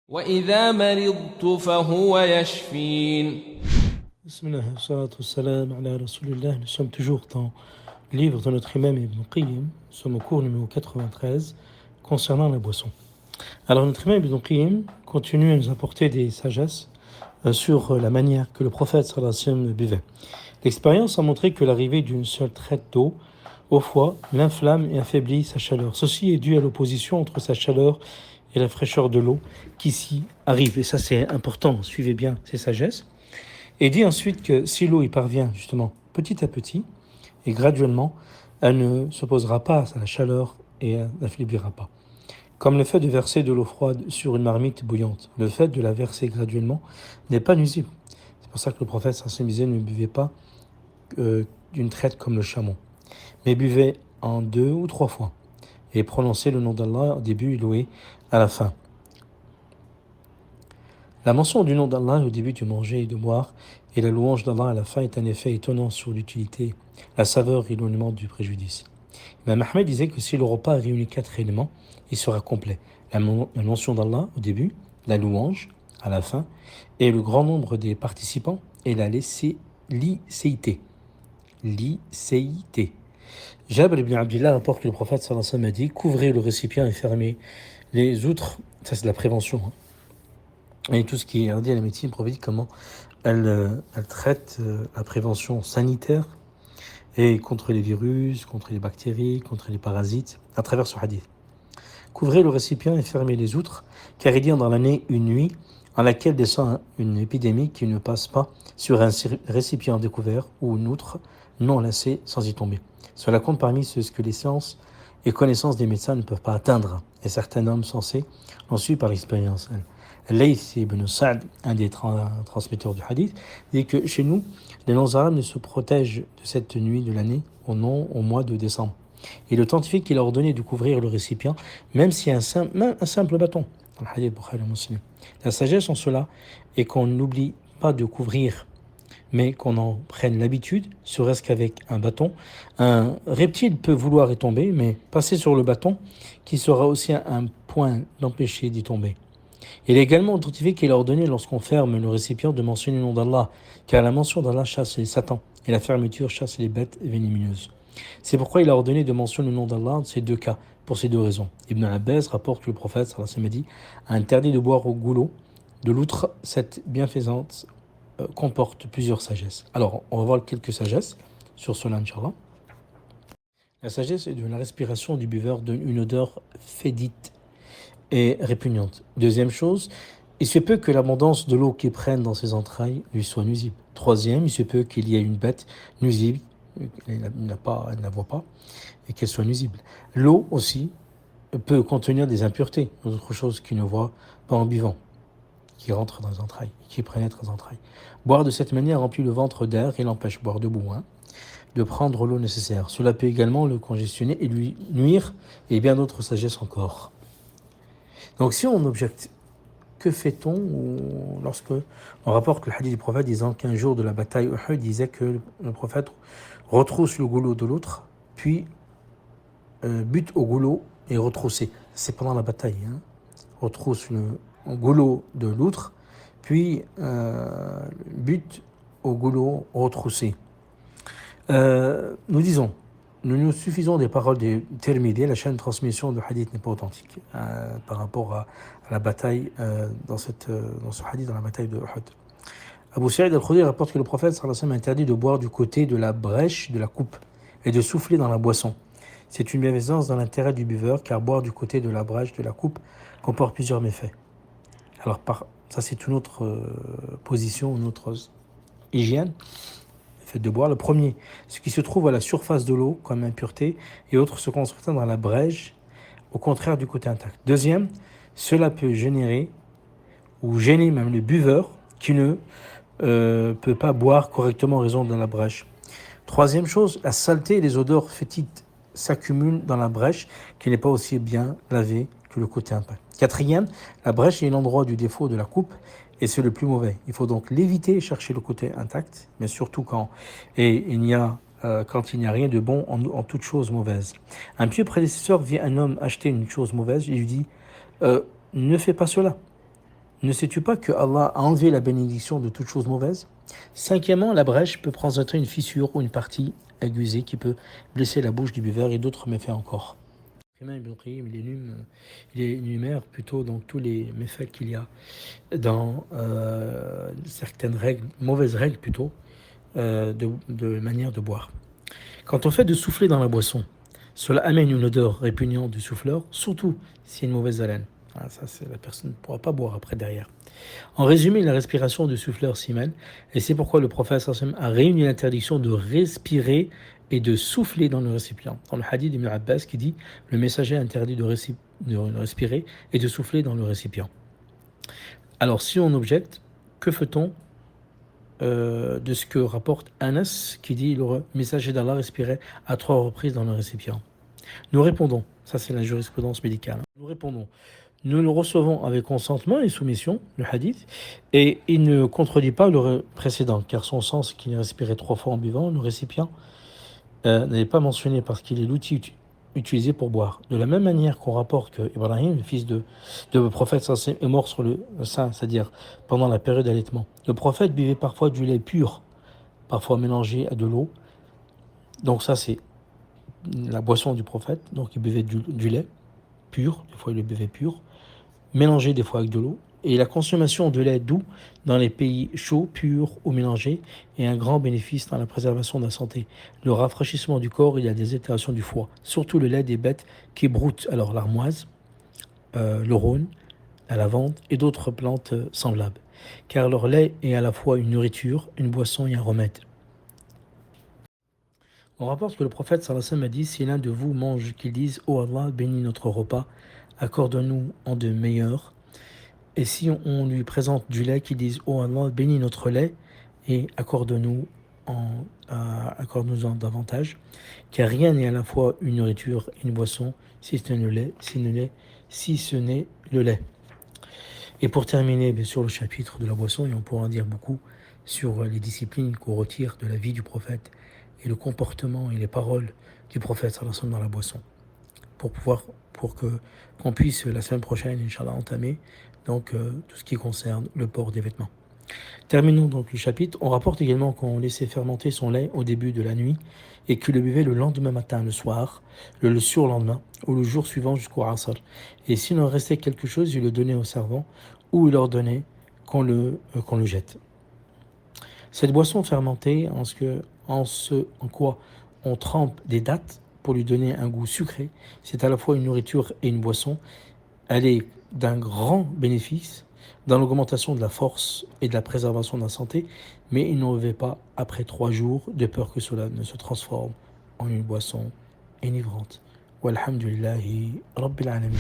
وإذا مرضت فهو يشفين. Bismillah, salatu wassalam ala Rasulillah. Nous sommes toujours dans le livre de notre imam Ibn Qayyim. Nous sommes au cours numéro 93 concernant la boisson. Alors notre imam Ibn Qayyim continue à nous apporter des sagesses sur la manière que le prophète sallallahu alayhi wa sallam buvait. L'expérience a montré que l'arrivée d'une seule traite d'eau au foie l'inflamme et affaiblit sa chaleur. Ceci est dû à l'opposition entre sa chaleur et la fraîcheur de l'eau qui s'y arrive. Et ça c'est important, suivez bien ces sagesses. Et dit ensuite que si l'eau y parvient justement petit à petit et graduellement, elle ne s'opposera pas à la chaleur et elle n'affaiblira pas. Comme le fait de verser de l'eau froide sur une marmite bouillante, le fait de la verser graduellement n'est pas nuisible. C'est pour ça que le prophète sallallahu alayhi wa sallam ne buvait pas d'une traite comme le chameau, mais buvait en 2 ou 3 fois et prononçait le nom d'Allah au début et loué à la fin. La mention du nom d'Allah au début du manger et de boire et la louange d'Allah à la fin est un effet étonnant sur l'utilité, la saveur et l'éloignement du préjudice. Imam Ahmed disait que si le repas réunit 4 éléments, il sera complet. La mention d'Allah au début, la louange à la fin et le grand nombre des participants et la licéité. Jabr ibn Abdullah rapporte que le prophète sallallahu alayhi wa sallam a dit « Couvrez le récipient et fermez les outres ». Ça c'est de la prévention. Et tout ce qui est dit à la médecine prophétique, comment elle traite la prévention sanitaire et contre les virus, contre les bactéries, contre les parasites, à travers ce hadith. Couvrez le récipient et fermez les outres, car il y a dans l'année une nuit en laquelle descend une épidémie qui ne passe pas sur un récipient découvert ou une outre non lacée sans y tomber. Cela compte parmi ce que les sciences et connaissances des médecins ne peuvent pas atteindre, et certains hommes sensés l'ont su par l'expérience. Layth ibn Sa'd, un des transmetteurs du hadith, dit que chez nous, les non-arabes ne se protègent de cette nuit de l'année au mois de décembre. Et le scientifique, il a ordonné de couvrir le récipient, même si un simple bâton. Dans le hadith Bukhari Muslim. La sagesse en cela est qu'on n'oublie pas de couvrir, mais qu'on en prenne l'habitude, serait-ce qu'avec un bâton. Un reptile peut vouloir y tomber, mais passer sur le bâton, qui sera aussi un point d'empêcher d'y tomber. Il est également authentifié qu'il a ordonné, lorsqu'on ferme le récipient, de mentionner le nom d'Allah, car la mention d'Allah chasse les satans, et la fermeture chasse les bêtes venimeuses. C'est pourquoi il a ordonné de mentionner le nom d'Allah dans ces 2 cas, pour ces 2 raisons. Ibn Abbas rapporte que le prophète sallallahu alayhi wa sallam a interdit de boire au goulot de l'outre. Cette bienfaisante comporte plusieurs sagesses. Alors, on va voir quelques sagesses sur cela, Inch'Allah. La sagesse est de la respiration du buveur donne une odeur fédite et répugnante. Deuxième chose, il se peut que l'abondance de l'eau qu'il prenne dans ses entrailles lui soit nuisible. Troisième, il se peut qu'il y ait une bête nuisible, elle ne la voit pas, et qu'elle soit nuisible. L'eau aussi peut contenir des impuretés, autre chose qu'il ne voit pas en buvant, qui rentre dans les entrailles, qui pénètre les entrailles. Boire de cette manière remplit le ventre d'air et l'empêche boire debout, de prendre l'eau nécessaire. Cela peut également le congestionner et lui nuire, et bien d'autres sagesses encore. Donc si on objecte, que fait-on lorsque on rapporte le hadith du prophète disant qu'un jour de la bataille Uhud disait que le prophète retrousse le goulot de l'autre, puis bute au goulot et retroussé. C'est pendant la bataille. Retrousse le goulot de l'autre, puis bute au goulot retroussé. Nous disons, nous nous suffisons des paroles des Tirmidhi, la chaîne de transmission de hadith n'est pas authentique par rapport à la bataille dans ce hadith, dans la bataille de Uhud. Abu Sa'id al-Khudri rapporte que le prophète sallallahu alayhi wa sallam a interdit de boire du côté de la brèche de la coupe et de souffler dans la boisson. C'est une bienfaisance dans l'intérêt du buveur, car boire du côté de la brèche de la coupe comporte plusieurs méfaits. Alors ça c'est une autre position, une autre hygiène. Fait de boire. Le premier, ce qui se trouve à la surface de l'eau comme impureté, et autre se concentrant dans la brèche, au contraire du côté intact. Deuxième, cela peut générer ou gêner même le buveur qui ne peut pas boire correctement en raison de la brèche. Troisième chose, la saleté et les odeurs fétides s'accumulent dans la brèche qui n'est pas aussi bien lavée que le côté intact. Quatrième, la brèche est l'endroit du défaut de la coupe, et c'est le plus mauvais. Il faut donc l'éviter et chercher le côté intact, mais surtout quand il n'y a rien de bon en toute chose mauvaise. Un pieux prédécesseur vit un homme acheter une chose mauvaise et lui dit ne fais pas cela. Ne sais-tu pas que Allah a enlevé la bénédiction de toute chose mauvaise? Cinquièmement, la brèche peut présenter une fissure ou une partie aiguisée qui peut blesser la bouche du buveur et d'autres méfaits encore. Ibn Qayyim, il énumère plutôt donc tous les méfaits qu'il y a dans certaines règles, mauvaises règles plutôt, de manière de boire. Quand on fait de souffler dans la boisson, cela amène une odeur répugnante du souffleur, surtout s'il y a une mauvaise haleine. Ah, ça, la personne ne pourra pas boire après derrière. En résumé, la respiration du souffleur s'y mêle, et c'est pourquoi le prophète sallam a réuni l'interdiction de respirer et de souffler dans le récipient. Dans le hadith d'Ibn Abbas qui dit « Le messager interdit de respirer et de souffler dans le récipient ». Alors si on objecte, que fait-on de ce que rapporte Anas qui dit « Le messager d'Allah respirait à 3 reprises dans le récipient ». Nous répondons, ça c'est la jurisprudence médicale, nous répondons, nous le recevons avec consentement et soumission, le hadith, et il ne contredit pas le précédent, car son sens qu'il respirait 3 fois en buvant, le récipient n'est pas mentionné parce qu'il est l'outil utilisé pour boire. De la même manière qu'on rapporte que Ibrahim, le fils de prophète, est mort sur le sein, c'est-à-dire pendant la période d'allaitement. Le prophète buvait parfois du lait pur, parfois mélangé à de l'eau. Donc ça c'est la boisson du prophète, donc il buvait du lait pur, des fois il le buvait pur, mélangé des fois avec de l'eau, et la consommation de lait doux dans les pays chauds, purs ou mélangés est un grand bénéfice dans la préservation de la santé, le rafraîchissement du corps et la désaltération du foie, surtout le lait des bêtes qui broutent, alors l'armoise, le rhône, la lavande et d'autres plantes semblables, car leur lait est à la fois une nourriture, une boisson et un remède. On rapporte que le prophète sallallahu alayhi wa sallam a dit, si l'un de vous mange, qu'il dise, ô Allah, bénis notre repas, accorde-nous en de meilleurs. Et si on lui présente du lait, qu'il dise, ô Allah, bénis notre lait et accorde-nous accorde-nous-en davantage. Car rien n'est à la fois une nourriture et une boisson, si ce n'est le lait. Et pour terminer, bien sûr, le chapitre de la boisson, et on pourra en dire beaucoup sur les disciplines qu'on retire de la vie du prophète et le comportement et les paroles du prophète sallallahu alayhi wa sallam dans la boisson, pour qu'on puisse la semaine prochaine, Inch'Allah, entamer donc tout ce qui concerne le port des vêtements. Terminons donc le chapitre. On rapporte également qu'on laissait fermenter son lait au début de la nuit et qu'il le buvait le lendemain matin, le soir, le surlendemain ou le jour suivant jusqu'au Asr. Et s'il en restait quelque chose, il le donnait aux servants ou il leur donnait qu'on le jette. Cette boisson fermentée, en quoi on trempe des dattes pour lui donner un goût sucré, c'est à la fois une nourriture et une boisson. Elle est d'un grand bénéfice dans l'augmentation de la force et de la préservation de la santé, mais il n'en revêt pas après 3 jours, de peur que cela ne se transforme en une boisson enivrante. Walhamdulillahi Rabbil Alamin.